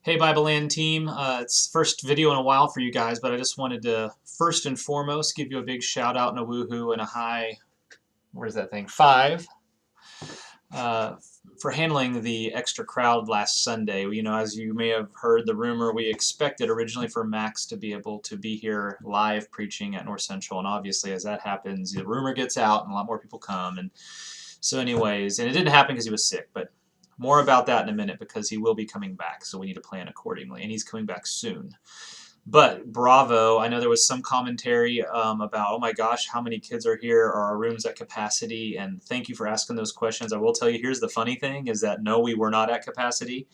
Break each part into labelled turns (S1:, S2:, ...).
S1: Hey Bibleland Team, it's first video in a while for you guys, but I just wanted to first and foremost give you a big shout out and a woohoo and a high, where's that thing, five, uh, for handling the extra crowd last Sunday. You know, as you may have heard the rumor, we expected originally for Max to be able to be here live preaching at North Central, and obviously as that happens, the rumor gets out and a lot more people come, and so anyways, and it didn't happen because he was sick, but more about that in a minute because he will be coming back, so we need to plan accordingly, and he's coming back soon. But bravo, I know there was some commentary about, oh my gosh, how many kids are here? Are our rooms at capacity? And thank you for asking those questions. I will tell you, here's the funny thing, is that no, we were not at capacity.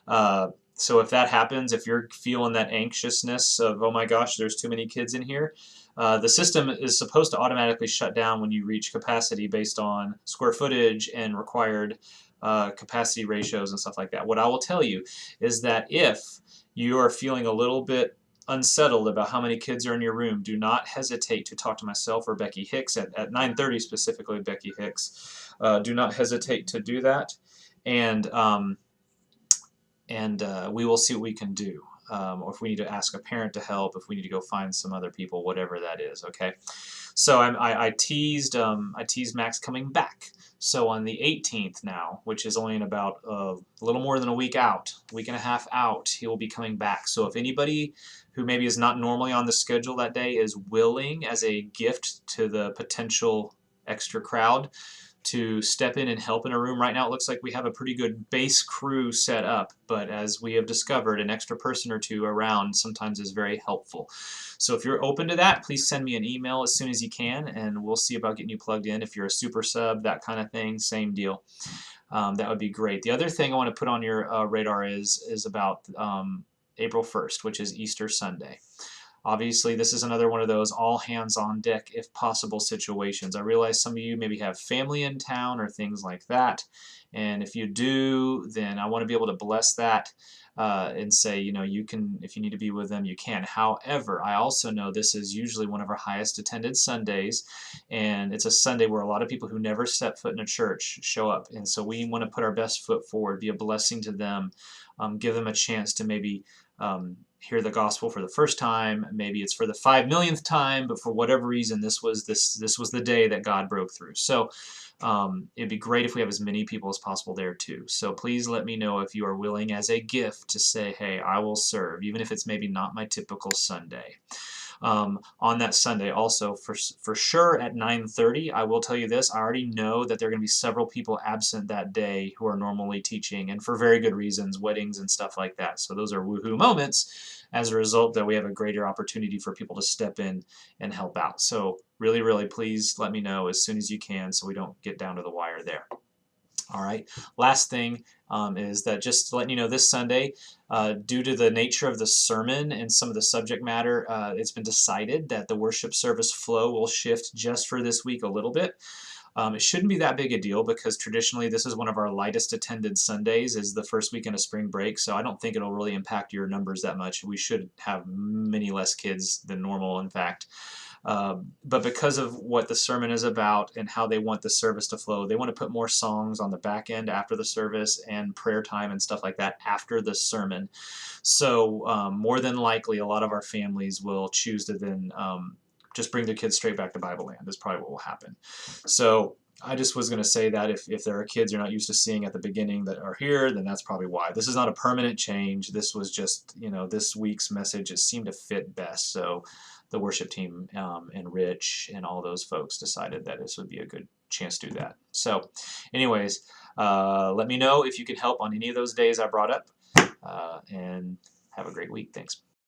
S1: So if that happens, if you're feeling that anxiousness of, oh my gosh, there's too many kids in here, the system is supposed to automatically shut down when you reach capacity based on square footage and required capacity ratios and stuff like that. What I will tell you is that if you are feeling a little bit unsettled about how many kids are in your room, do not hesitate to talk to myself or Becky Hicks at 9:30 specifically, Becky Hicks. Do not hesitate to do that, and we will see what we can do. Or if we need to ask a parent to help, if we need to go find some other people, whatever that is. Okay, so I teased Max coming back. So on the 18th now, which is only in about a little more than a week out, week and a half out, he will be coming back. So if anybody who maybe is not normally on the schedule that day is willing as a gift to the potential extra crowd to step in and help in a room. Right now it looks like we have a pretty good base crew set up, but as we have discovered, an extra person or two around sometimes is very helpful. So if you're open to that, please send me an email as soon as you can, and we'll see about getting you plugged in. If you're a super sub, that kind of thing, same deal. That would be great. The other thing I want to put on your radar is about April 1st, which is Easter Sunday. Obviously, this is another one of those all hands on deck if possible situations. I realize some of you maybe have family in town or things like that. And if you do, then I want to be able to bless that and say, you know, you can, if you need to be with them, you can. However, I also know this is usually one of our highest attended Sundays, and it's a Sunday where a lot of people who never set foot in a church show up. And so we want to put our best foot forward, be a blessing to them, give them a chance to maybe hear the gospel for the first time. Maybe it's for the 5 millionth time, but for whatever reason, this was the day that God broke through. So it'd be great if we have as many people as possible there too. So please let me know if you are willing as a gift to say, hey, I will serve, even if it's maybe not my typical Sunday. On that Sunday also for sure at 9:30. I will tell you this, I already know that there are going to be several people absent that day who are normally teaching, and for very good reasons, weddings and stuff like that. So those are woohoo moments as a result that we have a greater opportunity for people to step in and help out. So really please let me know as soon as you can so we don't get down to the wire there. All right, last thing is that just letting you know this Sunday, due to the nature of the sermon and some of the subject matter, it's been decided that the worship service flow will shift just for this week a little bit. It shouldn't be that big a deal because traditionally this is one of our lightest attended Sundays, is the first weekend of spring break, so I don't think it'll really impact your numbers that much. We should have many less kids than normal, in fact. But because of what the sermon is about and how they want the service to flow, they want to put more songs on the back end after the service and prayer time and stuff like that after the sermon. So more than likely, a lot of our families will choose to then just bring their kids straight back to Bibleland is probably what will happen. So I just was going to say that if there are kids you're not used to seeing at the beginning that are here, then that's probably why. This is not a permanent change. This was just, you know, this week's message, it seemed to fit best. So the worship team and Rich and all those folks decided that this would be a good chance to do that. So anyways, let me know if you can help on any of those days I brought up, and have a great week. Thanks.